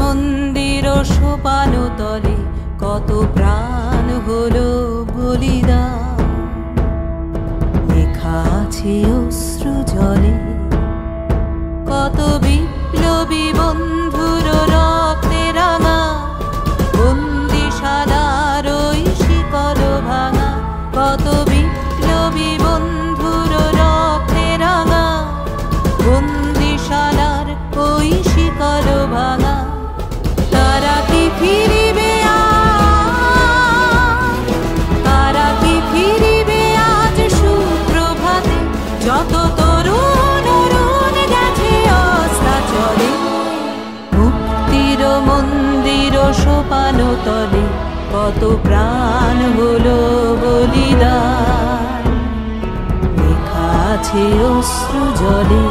মন্দির সোপান তলে কত প্রাণ হলো বলিদান। লেখা আছে অশ্রু জলে কত বিপ্লবী বন্ধুর রক্তে রাঙা, বন্দিশালার ওই শিকল ভাঙা। কত বিপ্লবী বন্ধুর রক্তে রাঙা, বন্দিশালার ওই শিকল ভাঙা। তারা কি ফিরিবে আজ, তারা কি ফিরিবে আজ সুপ্রভাতে? যত তরুণ অরুণ গেছে অস্তাচলে, মুক্তির মন্দির সোপান তলে কত প্রাণ হলো বলিদান। লেখা আছে অশ্রু জলে।